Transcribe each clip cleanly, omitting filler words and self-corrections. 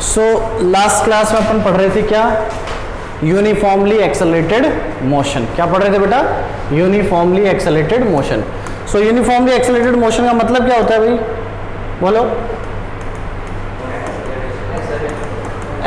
So last class में अपन पढ़ रहे थे क्या, यूनिफॉर्मली एक्सेलरेटेड मोशन। क्या पढ़ रहे थे बेटा? Uniformly accelerated motion. So uniformly accelerated motion का मतलब क्या होता है भाई, बोलो?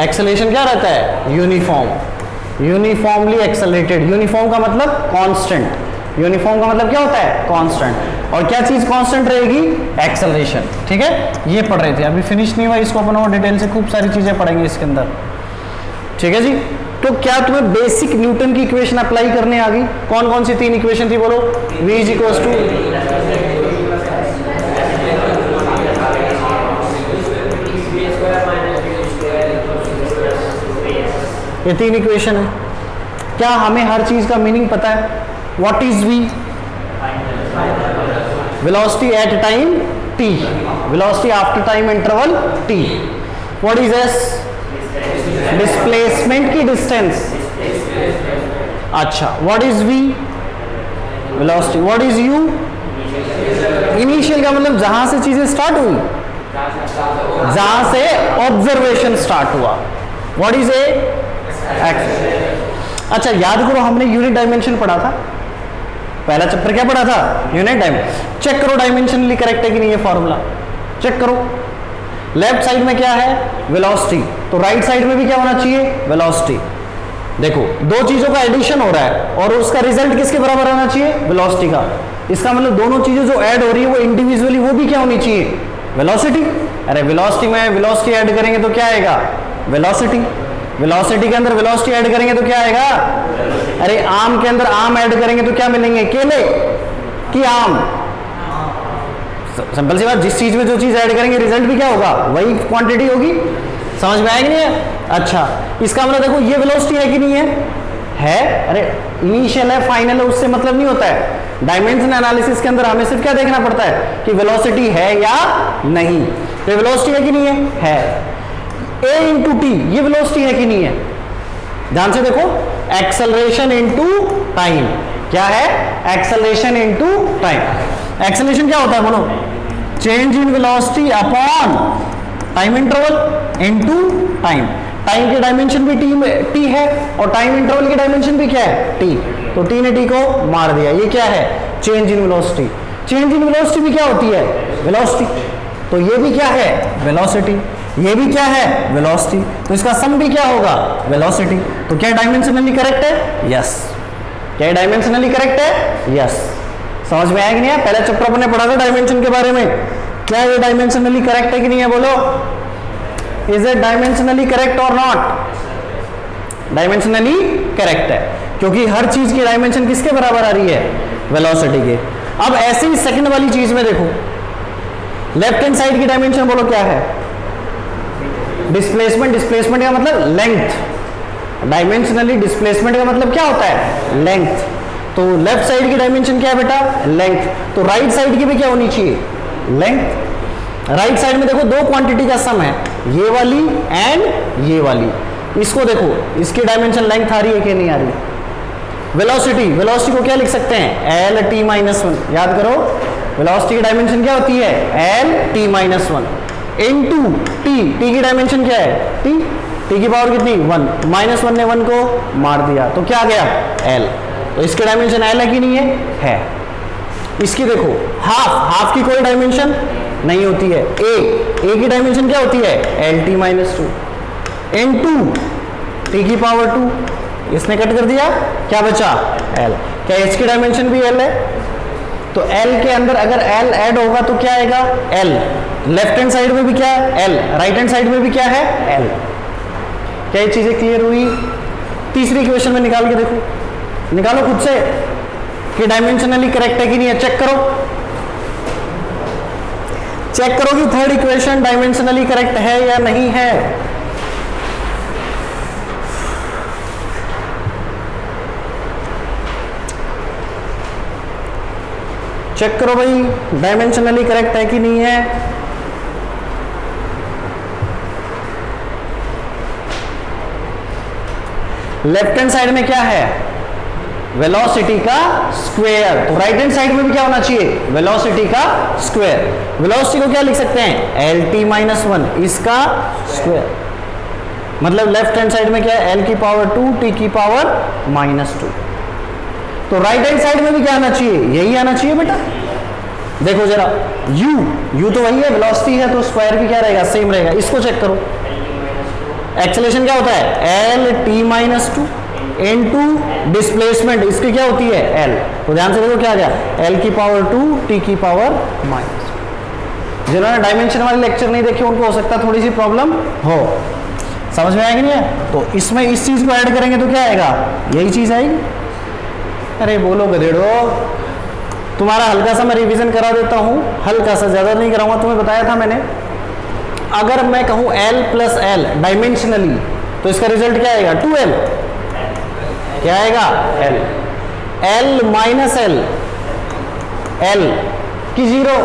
एक्सेलरेशन क्या रहता है? यूनिफॉर्म। यूनिफॉर्मली एक्सेलरेटेड, यूनिफॉर्म का मतलब कांस्टेंट। यूनिफॉर्म का मतलब क्या होता है? कांस्टेंट। और क्या चीज कांस्टेंट रहेगी? एक्सेलरेशन। ठीक है, ये पढ़ रहे थे, अभी फिनिश नहीं हुआ, इसको अपन और डिटेल से खूब सारी चीजें पढ़ेंगे इसके अंदर। ठीक है जी। तो क्या तुम्हें बेसिक न्यूटन की इक्वेशन अप्लाई करने आ गई? कौन कौन सी तीन इक्वेशन थी बोलो? v इज इक्वल्स टू, ये तीन इक्वेशन है। क्या हमें हर चीज का मीनिंग पता है? What is v? Velocity at time t, velocity after time interval t। What is s? Displacement की डिस्टेंस। अच्छा, what is v? Velocity. What is u? Initial का मतलब जहां से चीजें स्टार्ट हुई, जहां से ऑब्जर्वेशन स्टार्ट हुआ। What is a? एक्स। अच्छा, याद करो हमने यूनिट डायमेंशन पढ़ा था, पहला चैप्टर क्या पढ़ा था? Unit dimension. चेक करो डायमेंशनली करेक्ट है कि नहीं ये फॉर्मूला, चेक करो। लेफ्ट साइड में क्या है? वेलोसिटी, तो राइट साइड में भी क्या होना चाहिए? वेलोसिटी। देखो, दो चीजों का एडिशन हो रहा है और उसका रिजल्ट किसके बराबर होना चाहिए? वेलोसिटी का। इसका मतलब दोनों चीजें जो ऐड हो रही है वो इंडिविजुअली वो भी क्या होनी चाहिए? वेलोसिटी। अरे वेलोसिटी में वेलोसिटी ऐड करेंगे तो क्या आएगा? वेलोसिटी। वेलोसिटी के अंदर वेलोसिटी ऐड करेंगे तो क्या आएगा? अरे आम के अंदर आम ऐड करेंगे तो क्या मिलेंगे? केले कि आम? सिंपल सी बात, जिस चीज में जो चीज ऐड करेंगे रिजल्ट भी क्या होगा? वही क्वांटिटी होगी। समझ में आएगी नहीं है? अच्छा, इसका मतलब देखो ये वेलोसिटी है कि नहीं है? है। अरे इनिशियल है, फाइनल है, उससे मतलब नहीं होता है। डायमेंशन एनालिसिस के अंदर हमें सिर्फ क्या देखना पड़ता है कि वेलोसिटी है या नहीं। तो वेलोसिटी है कि नहीं है? a इंटू टी, ये वेलोसिटी है कि नहीं है? ध्यान से देखो, एक्सेलरेशन इनटू टाइम। क्या है? Acceleration into time. एक्सेलरेशन क्या होता है बोलो? Change in velocity upon time interval into time. Time के डायमेंशन भी टी है और टाइम इंटरवल की डायमेंशन भी क्या है? टी। तो टी ने टी को मार दिया। ये क्या है? Change in velocity. Change in velocity भी क्या होती है? वेलोसिटी। तो ये भी क्या है? वेलोसिटी। ये भी क्या है? वेलोसिटी। तो इसका सम भी क्या होगा? वेलोसिटी। तो क्या डायमेंशनली करेक्ट है? यस। क्या डायमेंशनली करेक्ट है? यस। समझ में आया कि नहीं है? पहले चैप्टर अपने पढ़ा था डायमेंशन के बारे में। क्या ये डायमेंशनली करेक्ट है कि नहीं है बोलो? इज इट डायमेंशनली करेक्ट और नॉट? डायमेंशनली करेक्ट है, क्योंकि हर चीज की डायमेंशन किसके बराबर आ रही है? वेलोसिटी के। अब ऐसे ही सेकंड वाली चीज में देखो, लेफ्ट हैंड साइड की डायमेंशन बोलो क्या है? डिस्प्लेसमेंट। डिस्प्लेसमेंट का मतलब लेंथ। डायमेंशनली डिस्प्लेसमेंट का मतलब क्या होता है? लेंथ। तो लेफ्ट साइड की डायमेंशन क्या है बेटा? लेंथ। तो राइट साइड की भी क्या होनी चाहिए? लेंथ। राइट साइड में देखो दो क्वांटिटी का सम है, ये वाली एंड ये वाली। इसको देखो, इसकी डायमेंशन लेंथ आ रही है कि नहीं आ रही? वेलोसिटी, वेलोसिटी को क्या लिख सकते हैं? L T minus one. याद करो, वेलोसिटी की डायमेंशन क्या होती है? L T minus one into T. T की डायमेंशन क्या है? टी। टी की पावर कितनी? वन। माइनस वन ने वन को मार दिया, तो क्या आ गया? एल। तो इसकी डायमेंशन एल है कि नहीं है? है। इसकी देखो, हाफ। हाफ की कोई डायमेंशन नहीं होती है। ए की डायमेंशन क्या होती है? L T minus two into T की पावर टू। इसने कट कर दिया, क्या बचा? एल। क्या इसकी डायमेंशन भी एल है? तो एल के अंदर अगर एल ऐड होगा तो क्या आएगा? एल। लेफ्ट हैंड साइड में भी क्या है? एल। राइट हैंड साइड में भी क्या है? एल। क्या ये चीजें क्लियर हुई? तीसरी इक्वेशन में निकाल के देखो, निकालो खुद से कि डायमेंशनली करेक्ट है कि नहीं है। चेक करो, चेक करो कि थर्ड इक्वेशन डायमेंशनली करेक्ट है या नहीं है। चेक करो भाई, डायमेंशनली करेक्ट है कि नहीं है। लेफ्ट हैंड साइड में क्या है? वेलोसिटी का स्क्वायर। तो राइट हैंड साइड में भी क्या होना चाहिए? वेलोसिटी का स्क्वायर। वेलोसिटी को क्या लिख सकते हैं? एल टी माइनस वन, इसका स्क्वायर। मतलब लेफ्ट हैंड साइड में क्या है, एल की पावर 2 टी की पावर -2। तो राइट हैंड साइड में भी क्या आना चाहिए, यही आना चाहिए बेटा। देखो जरा u तो वही है, वेलोसिटी है तो स्क्वायर भी क्या रहेगा, सेम रहेगा। इसको चेक करो, एक्सेलरेशन क्या होता है, एल टी -2 इनटू डिस्प्लेसमेंट, इसकी क्या होती है एल। तो ध्यान से देखो क्या आ गया, एल की पावर 2 टी की पावर -2। जिन्होंने डायमेंशन वाले लेक्चर नहीं देखे उनको हो सकता है थोड़ी सी प्रॉब्लम हो, समझ में आएगी नहीं है। तो इसमें इस चीज को ऐड करेंगे तो क्या आएगा, यही चीज आएगी। अरे बोलो गधेड़ो, तुम्हारा हल्का सा मैं रिवीजन करा देता हूं, हल्का सा, ज्यादा नहीं कराऊंगा। तुम्हें बताया था मैंने, अगर मैं कहूं l प्लस एल डायमेंशनली तो इसका रिजल्ट क्या आएगा, 2l। क्या आएगा, l माइनस l की 0।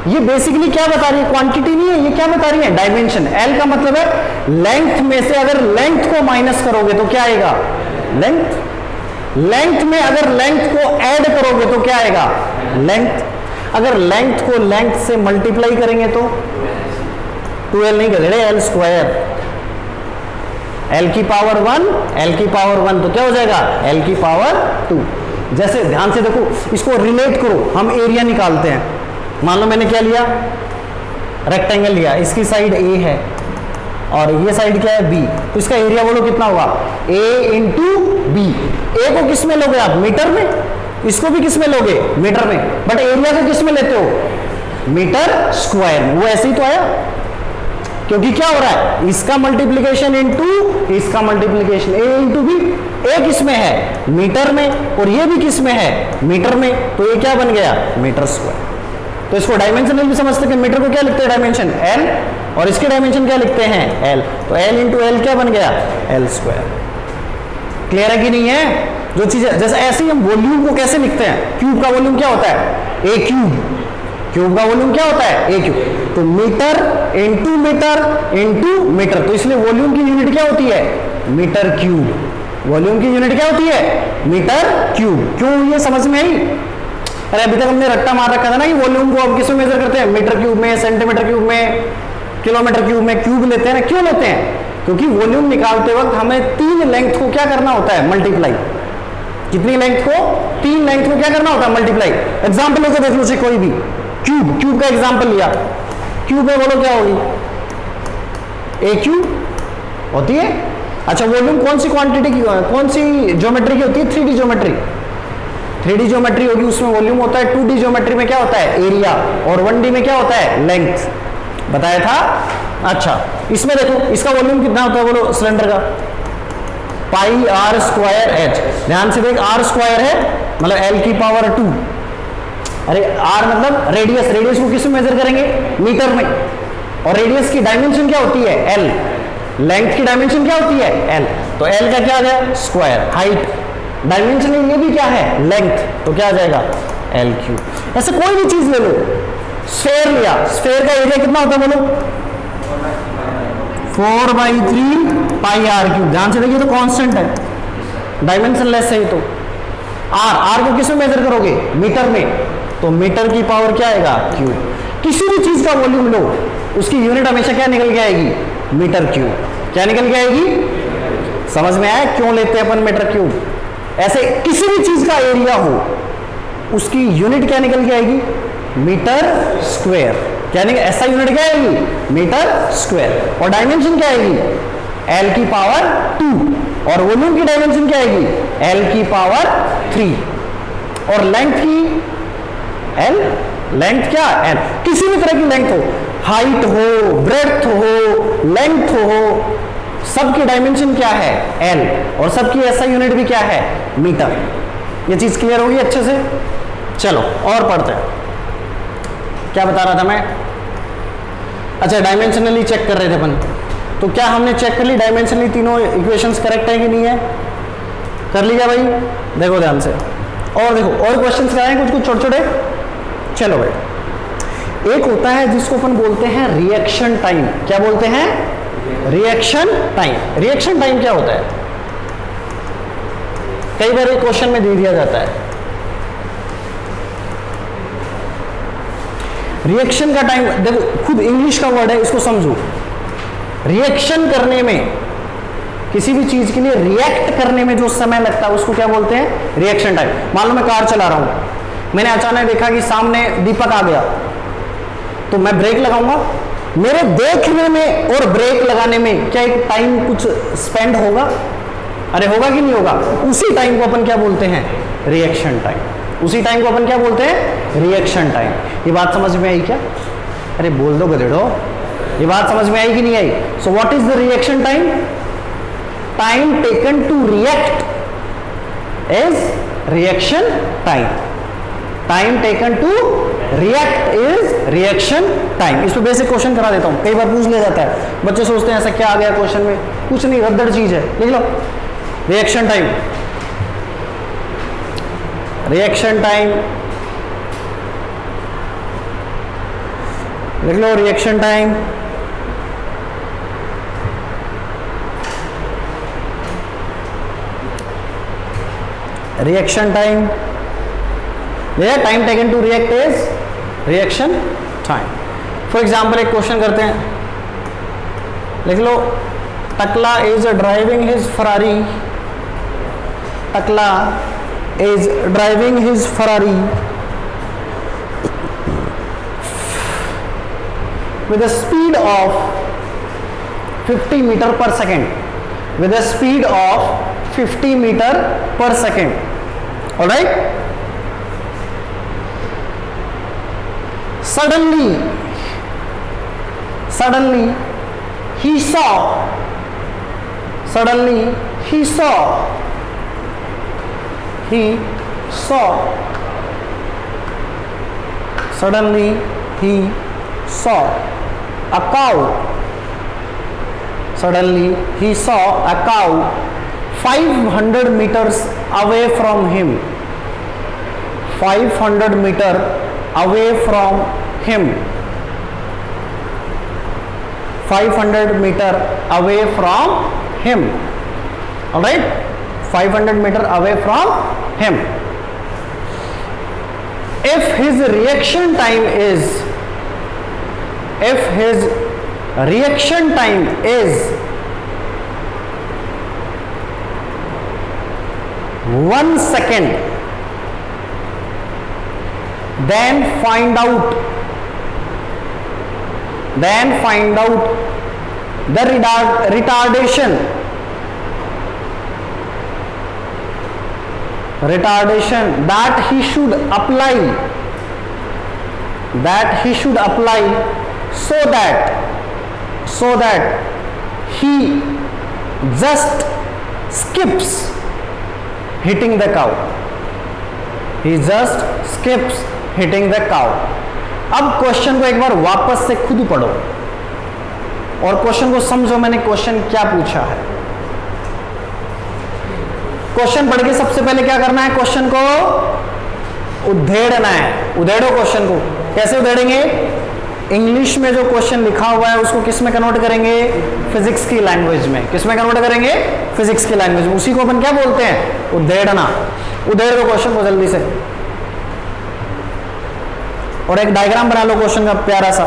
ये बेसिकली क्या बता रही है, क्वांटिटी नहीं है, ये क्या बता रही है, डायमेंशन। l का मतलब है लेंथ में से अगर लेंथ को माइनस करोगे तो क्या आएगा, लेंथ। लेंथ में अगर लेंथ को ऐड करोगे तो क्या आएगा, लेंथ। अगर लेंथ को लेंथ से मल्टीप्लाई करेंगे तो 2l नहीं करेंगे, l स्क्वायर। l की पावर 1, l की पावर 1 तो क्या हो जाएगा, l की पावर 2। जैसे ध्यान से देखो, इसको रिलेट करो, हम एरिया निकालते हैं। मान लो मैंने क्या लिया, रेक्टेंगल लिया, इसकी साइड a है और ये साइड क्या है b, तो इसका एरिया बोलो कितना होगा, a इंटू बी। ए को किस में लोगे आप, मीटर में, इसको भी किस में लोगे, मीटर में, बट एरिया को किस में लेते हो, मीटर स्क्वायर में। वो ऐसे ही तो आया, क्योंकि क्या हो रहा है, इसका मल्टीप्लीकेशन इंटू इसका मल्टीप्लीकेशन, ए इंटू बी। ए किस में है, मीटर में, और ये भी किस में है, मीटर में, तो ये क्या बन गया, मीटर स्क्वायर। तो इसको डायमेंशन भी समझते हैं, मीटर को क्या लिखते हैं, डायमेंशन एल, और इसके डायमेंशन क्या लिखते हैं, एल। तो एल इंटू एल क्या बन गया, एल स्क्वायर। क्लियर है कि नहीं है। जो चीजें जैसे ऐसे ही हम वॉल्यूम को कैसे लिखते हैं, क्यूब का वॉल्यूम क्या होता है, ए क्यूब। क्यूब का वॉल्यूम क्या होता है, ए क्यूब। तो metre into metre into metre, तो इसलिए वॉल्यूम की यूनिट क्या होती है, मीटर क्यूब। वॉल्यूम की यूनिट क्या होती है, मीटर क्यूब। क्यों, ये समझ में आई। अरे अभी तक हमने रट्टा मार रखा था ना कि वॉल्यूम को हम किस में मेजर करते हैं, मीटर क्यूब में, सेंटीमीटर क्यूब में, किलोमीटर क्यूब में। क्यूब लेते हैं ना, क्यों लेते हैं, क्योंकि वॉल्यूम निकालते वक्त हमें 3 लेंथ को क्या करना होता है, मल्टीप्लाई। कितनी लेंथ को, 3 लेंथ को क्या करना होता है, मल्टीप्लाई। एग्जांपल लेकर देख लो से कोई भी, क्यूब का एग्जांपल लिया, क्यूब में बोलो क्या होगी, ए क्यूब होती है। अच्छा, वॉल्यूम कौन सी क्वांटिटी की, कौन सी ज्योमेट्री की होती है, 3D ज्योमेट्री। 3D ज्योमेट्री होगी, उसमें वॉल्यूम होता है। 2D ज्योमेट्री में क्या होता है, एरिया, और 1D में क्या होता है, लेंथ। बताया था। अच्छा, इसमें देखो इसका वॉल्यूम कितना होता है, बोलो सिलेंडर का, पाई आर स्क्वायर एच। ध्यान से देख, आर स्क्वायर है मतलब एल की पावर 2। अरे आर मतलब रेडियस, रेडियस को किस में मेजर करेंगे, मीटर में, और रेडियस की डायमेंशन क्या होती है, एल। लेंथ की डायमेंशन क्या होती है, एल। तो एल का क्या आ गया, स्क्वायर। हाइट डायमेंशन ये भी क्या है, लेंथ, तो क्या आ जाएगा, एल क्यूब। ऐसे कोई भी चीज ले लो, स्फेयर लिया, स्फेयर का एरिया कितना होता है बोलो, 4/3 पाई आर क्यूब। ध्यान से देखिए, तो कांस्टेंट है, डायमेंशन लेस है। तो आर को किस में मेजर करोगे, मीटर में, तो मीटर की पावर क्या आएगा, क्यूब। किसी भी चीज का वॉल्यूम लो, उसकी यूनिट हमेशा क्या निकल के आएगी, मीटर क्यूब। क्या निकल के आएगी, समझ में आया क्यों लेते हैं अपन मीटर क्यूब। ऐसे किसी भी चीज का एरिया हो, उसकी यूनिट क्या निकल के आएगी, मीटर स्क्वायर। क्या निकल, ऐसा यूनिट क्या आएगी, मीटर स्क्वायर। और डायमेंशन क्या आएगी, एल की पावर 2, और वॉल्यूम की डायमेंशन क्या आएगी, एल की पावर 3, और लेंथ की एल, लेंथ क्या, एल। किसी भी तरह की लेंथ हो, हाइट हो, ब्रेड्थ हो, लेंथ हो, सबकी डायमेंशन क्या है, एल, और सबकी ऐसा यूनिट भी क्या है, मीटर। ये चीज क्लियर होगी अच्छे से। चलो और पढ़ते हैं, क्या बता रहा था मैं। अच्छा, डायमेंशनली चेक कर रहे थे अपन, तो क्या हमने चेक कर ली डायमेंशनली तीनों इक्वेशंस करेक्ट है कि नहीं है, कर लिया भाई। देखो ध्यान से, और देखो और क्वेश्चंस कराएं कुछ कुछ छोटे छोटे। चलो भाई, एक होता है जिसको अपन बोलते हैं रिएक्शन टाइम। क्या बोलते हैं, रिएक्शन टाइम। रिएक्शन टाइम क्या होता है, कई बार एक क्वेश्चन में दे दिया जाता है। रिएक्शन का टाइम, देखो खुद इंग्लिश का वर्ड है, इसको समझो। रिएक्शन करने में, किसी भी चीज के लिए रिएक्ट करने में जो समय लगता है उसको क्या बोलते हैं? Reaction time. मान लो मैं कार चला रहा हूं, मैंने अचानक देखा कि सामने दीपक आ गया, तो मैं ब्रेक लगाऊंगा। मेरे देखने में और ब्रेक लगाने में क्या एक टाइम कुछ स्पेंड होगा? अरे होगा कि नहीं होगा? उसी टाइम को अपन क्या बोलते हैं? Reaction time. उसी टाइम को अपन क्या बोलते हैं? Reaction time. ये बात समझ में आई क्या? अरे बोल दो गधेड़ो, ये बात समझ में आई कि नहीं आई? So what is the reaction time? Time taken to react is reaction time. Time taken to react is reaction time. इस पे बेसिक क्वेश्चन करा देता हूं, कई बार पूछ लिया जाता है, बच्चे सोचते हैं ऐसा क्या आ गया क्वेश्चन में, कुछ नहीं, रद्दड़ चीज है। लिख लो रिएक्शन टाइम। रिएक्शन टाइम लिख लो, reaction time. Reaction time, time taken to react is reaction time. For example एक क्वेश्चन करते हैं, लिख लो टकला इज ड्राइविंग हिज फरारी। टकला is driving his Ferrari with a speed of 50 meter per second, with a speed of 50 meter per second. All right? Suddenly he saw, suddenly he saw suddenly he saw a cow. Suddenly he saw a cow 500 meters away from him. 500 meter away from him. 500 meter away from him. All right? 500 meter away from him. If his reaction time is 1 second, then find out the retardation that he should apply so that he just skips hitting the cow. He just skips hitting the cow. अब question को एक बार वापस से खुद पढ़ो और question को समझो मैंने क्वेश्चन क्या पूछा है। क्वेश्चन पढ़ के सबसे पहले क्या करना है? क्वेश्चन को उधेड़ना है। उधेड़ो क्वेश्चन को। कैसे उधेड़ेंगे? इंग्लिश में जो क्वेश्चन लिखा हुआ है उसको किस में कन्वर्ट करेंगे? फिजिक्स की लैंग्वेज में। किस में कन्वर्ट करेंगे? फिजिक्स की लैंग्वेज में। उसी को अपन क्या बोलते हैं? उधेड़ना। उधेड़ दो क्वेश्चन को जल्दी से और एक डायग्राम बना लो क्वेश्चन का प्यारा सा।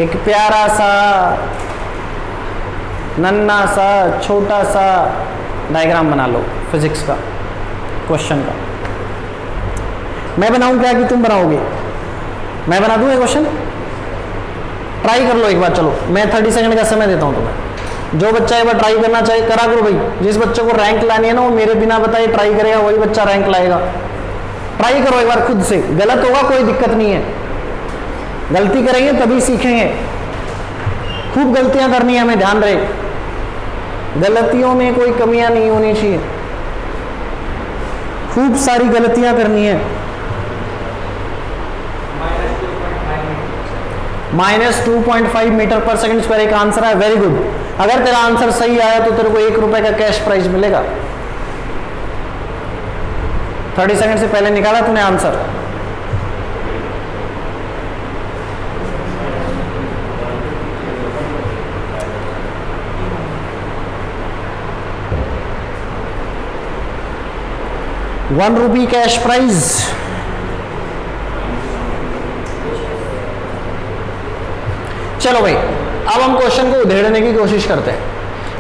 एक प्यारा सा नन्ना सा छोटा सा डायग्राम बना लो फिजिक्स का क्वेश्चन का। मैं बनाऊं क्या कि तुम बनाओगे? मैं बना दूं ये क्वेश्चन? ट्राई कर लो एक बार। चलो मैं 30 सेकंड का समय देता हूं तुम्हें। जो बच्चा एक बार ट्राई करना चाहिए करा करो भाई। जिस बच्चे को रैंक लानी है ना वो मेरे बिना बताए ट्राई करेगा, वही बच्चा रैंक लाएगा। ट्राई करो एक बार खुद से। गलत होगा कोई दिक्कत नहीं है, गलती करेंगे तभी सीखेंगे। खूब गलतियां करनी है हमें, ध्यान रहे। गलतियों में कोई कमियां नहीं होनी चाहिए, खूब सारी गलतियां करनी है। -2.5 मीटर पर सेकंड स्क्वायर एक आंसर है। Very good. अगर तेरा आंसर सही आया तो तेरे को 1 रुपए का कैश प्राइज मिलेगा। 30 सेकंड से पहले निकाला तूने आंसर। 1 रुपी कैश प्राइज। चलो भाई, अब हम क्वेश्चन को उधेड़ने की कोशिश करते हैं।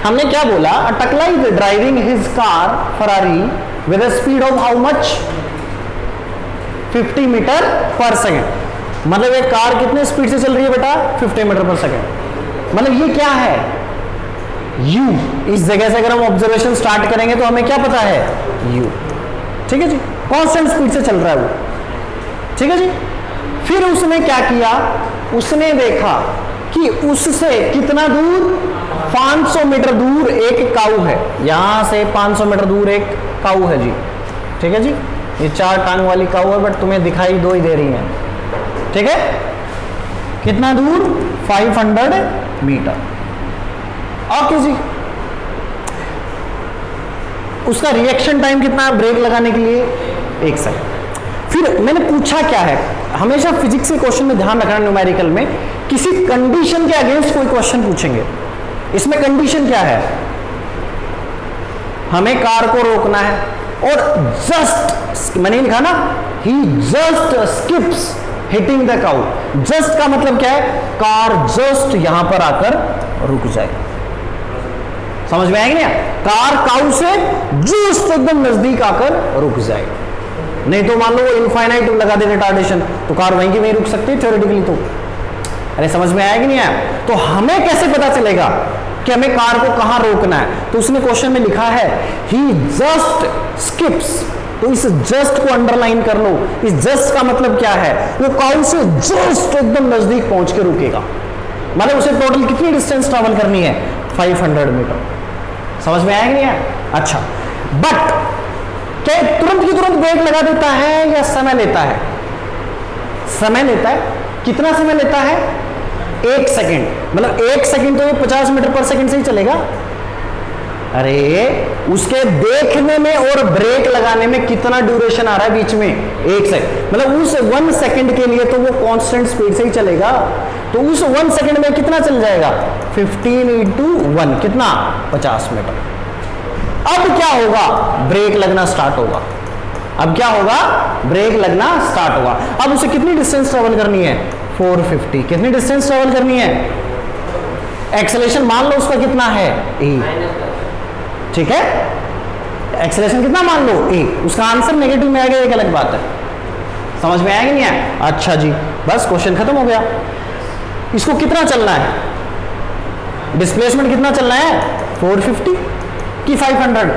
हमने क्या बोला, टकला is driving his car Ferrari with a speed of how much, 50 metre per second. मतलब एक कार कितने स्पीड से चल रही है बेटा, 50 मीटर पर सेकेंड। मतलब ये क्या है, u। इस जगह से अगर हम ऑब्जर्वेशन स्टार्ट करेंगे तो हमें क्या पता है, u। ठीक है जी, कांस्टेंट स्पीड से चल रहा है वो। ठीक है जी। फिर उसने क्या किया, उसने देखा कि उससे कितना दूर, 500 मीटर दूर एक काऊ है। यहां से 500 मीटर दूर एक काऊ है जी। ठीक है जी, ये 4 टांग वाली काऊ है, बट तुम्हें दिखाई 2 ही दे रही है। ठीक है, कितना दूर, 500 मीटर। ओके जी। उसका रिएक्शन टाइम कितना है ब्रेक लगाने के लिए, 1 सेकंड। फिर मैंने पूछा क्या है, हमेशा फिजिक्स के क्वेश्चन में ध्यान रखना, न्यूमेरिकल में किसी कंडीशन के अगेंस्ट कोई क्वेश्चन पूछेंगे। इसमें कंडीशन क्या है, हमें कार को रोकना है और जस्ट, मैंने लिखा ना, he just skips hitting the cow. Just का मतलब क्या है, कार जस्ट यहां पर आकर रुक जाए। समझ में आएगी ना, कार काउ से जस्ट एकदम नजदीक आकर रुक जाए। नहीं तो मान लो वो इनफाइनाइट लगा दे रिटार्डेशन, तो कार वहीं की वहीं रुक सकती है थ्योरेटिकली। तो अरे समझ में आएगी नहीं आया, तो हमें कैसे पता चलेगा कि हमें कार को कहां रोकना है। तो उसने क्वेश्चन में लिखा है ही जस्ट स्किप्स, तो इस जस्ट को अंडरलाइन कर लो। इस जस्ट का मतलब क्या है, वो काउ से जस्ट एकदम नजदीक पहुंच के रुकेगा। मतलब उसे टोटल कितनी डिस्टेंस ट्रैवल करनी है, 500 मीटर। समझ में आएगी नहीं आया? अच्छा, बट क्या तुरंत की तुरंत ब्रेक लगा देता है या समय लेता है? समय लेता है। कितना समय लेता है, 1 सेकेंड। मतलब 1 सेकेंड तो ये 50 मीटर पर सेकेंड से ही चलेगा। अरे उसके देखने में और ब्रेक लगाने में कितना ड्यूरेशन आ रहा है बीच में, 1 सेकेंड। मतलब उस 1 सेकेंड के लिए तो वो कांस्टेंट स्पीड से ही चलेगा। तो उस 1 सेकेंड में कितना चल जाएगा, 15 इंटू 1 कितना, 50 मीटर। अब क्या होगा, ब्रेक लगना स्टार्ट होगा। अब क्या होगा, ब्रेक लगना स्टार्ट होगा। अब उसे कितनी डिस्टेंस ट्रेवल करनी है, 450। कितनी डिस्टेंस ट्रेवल करनी है, एक्सेलरेशन मान लो उसका कितना है, ए। ठीक है, एक्सेलरेशन कितना मान लो, ए। उसका आंसर नेगेटिव में आएगा, एक अलग बात है। समझ में आएगा नहीं है? अच्छा जी, बस क्वेश्चन खत्म हो गया। इसको कितना चलना है, डिस्प्लेसमेंट कितना चलना है, 450 कि 500,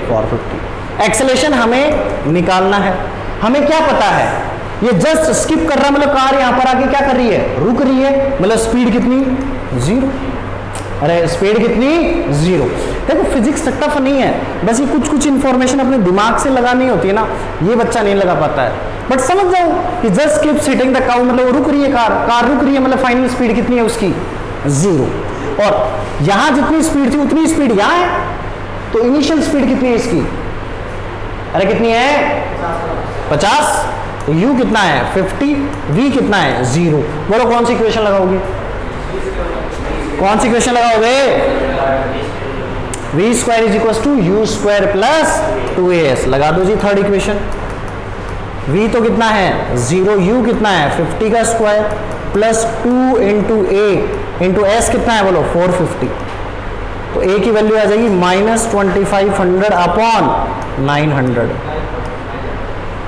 450। एक्सेलरेशन हमें निकालना है। हमें क्या पता है, ये जस्ट स्किप कर रहा है, मतलब कार यहां पर आके क्या कर रही है, रुक रही है। मतलब स्पीड कितनी, 0। अरे स्पीड कितनी, 0। देखो फिजिक्स टफ नहीं है, बस ये कुछ कुछ इंफॉर्मेशन अपने दिमाग से लगानी होती है ना, ये बच्चा नहीं लगा पाता है। बट समझ जाओ कि just skips hitting the cow, मतलब वो रुक रही है, कार रुक रही है, मतलब फाइनल स्पीड कितनी है उसकी, 0। और यहां जितनी स्पीड थी उतनी स्पीड यहां है, तो इनिशियल स्पीड कितनी है इसकी, अरे कितनी है, 50। तो u कितना है, 50। v कितना है, 0। बोलो कौन सी इक्वेशन लगाओगे, कौन सी इक्वेशन लगाओगे, v square is equal to u square plus 2as। लगा दो जी थर्ड इक्वेशन। v तो कितना है, 0। u कितना है, 50 का square plus 2 into a into S कितना है, बोलो 450। तो a की वैल्यू आ जाएगी -2500 upon 900,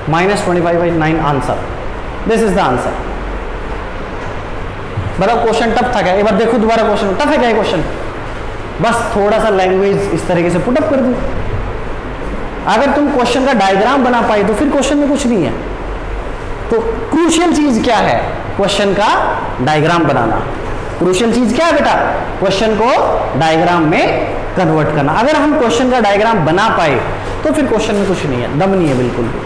-25/9 answer. This is the answer. बताओ क्वेश्चन टफ था क्या, एक बार देखो दोबारा क्वेश्चन टफ है क्या क्वेश्चन, बस थोड़ा सा लैंग्वेज इस तरीके से पुटअप कर दूं। अगर तुम क्वेश्चन का डायग्राम बना पाए तो फिर क्वेश्चन में कुछ नहीं है। तो क्रूशियल चीज क्या है, क्वेश्चन का डायग्राम बनाना। क्रूशियल चीज क्या है बेटा, क्वेश्चन को डायग्राम में कन्वर्ट करना। अगर हम क्वेश्चन का डायग्राम बना पाए तो फिर क्वेश्चन में कुछ नहीं है, दम नहीं है बिल्कुल भी।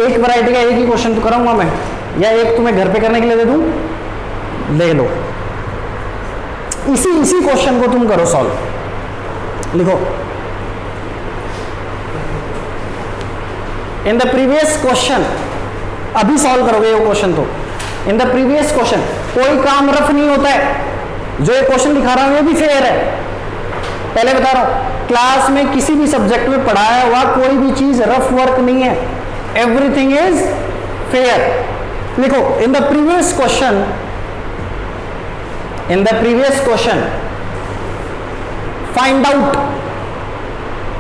एक वैरायटी का एक ही क्वेश्चन तो कराऊंगा मैं, या एक तुम्हें घर पे करने के लिए दे दूं, ले लो। इसी क्वेश्चन को तुम करो सॉल्व। लिखो, इन द प्रीवियस क्वेश्चन, अभी सॉल्व करोगे ये क्वेश्चन। तो इन द प्रीवियस क्वेश्चन कोई काम रफ नहीं होता है। जो ये क्वेश्चन दिखा रहा हूं ये भी फेयर है, पहले बता रहा हूं। क्लास में किसी भी सब्जेक्ट में पढ़ाया हुआ कोई भी चीज रफ वर्क नहीं है, एवरीथिंग इज फेयर। लिखो, in the previous question find out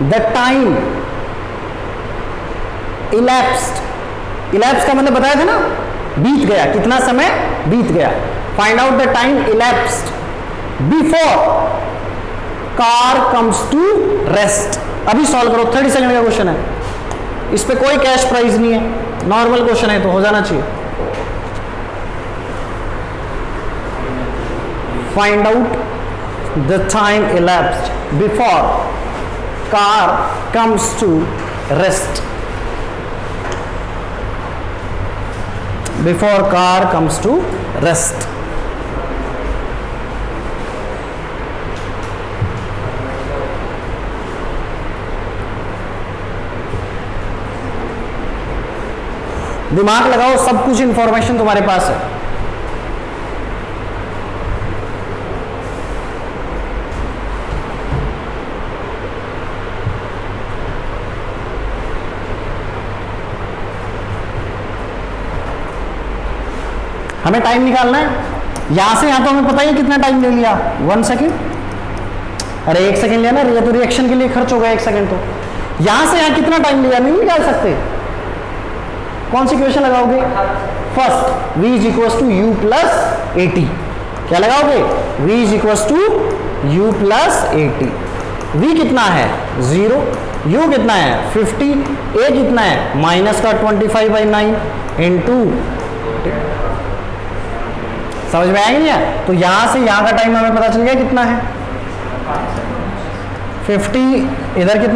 the time elapsed. Elapse का मतलब बताया था ना, बीत गया, कितना समय बीत गया। Find out the time elapsed before car comes to rest. अभी सॉल्व करो, 30 सेकंड का क्वेश्चन है, इस पे कोई कैश प्राइज नहीं है, नॉर्मल क्वेश्चन है तो हो जाना चाहिए। Find out the time elapsed before car comes to rest. Before car comes to rest. दिमाग लगाओ, सब कुछ इंफॉर्मेशन तुम्हारे पास है। हमें टाइम निकालना है, यहां से यहां तो हमें पता ही है कितना टाइम ले लिया, 1 सेकेंड। अरे 1 सेकेंड लिया ना, ये तो रिएक्शन के लिए खर्च हो गया 1 सेकेंड। तो यहां से यहां कितना टाइम लिया, नहीं निकाल सकते। कौन सी क्वेश्चन लगाओगे? First, v is equal to u plus 80। क्या लगाओगे? v is equal to u plus 80। v कितना है? 0। u कितना है? 50। a कितना है? माइनस का 25/9 इंटू। समझ में आएगी नहीं? तो यहां से यहां का टाइम हमें पता चल गया कितना है, 50। इधर कितना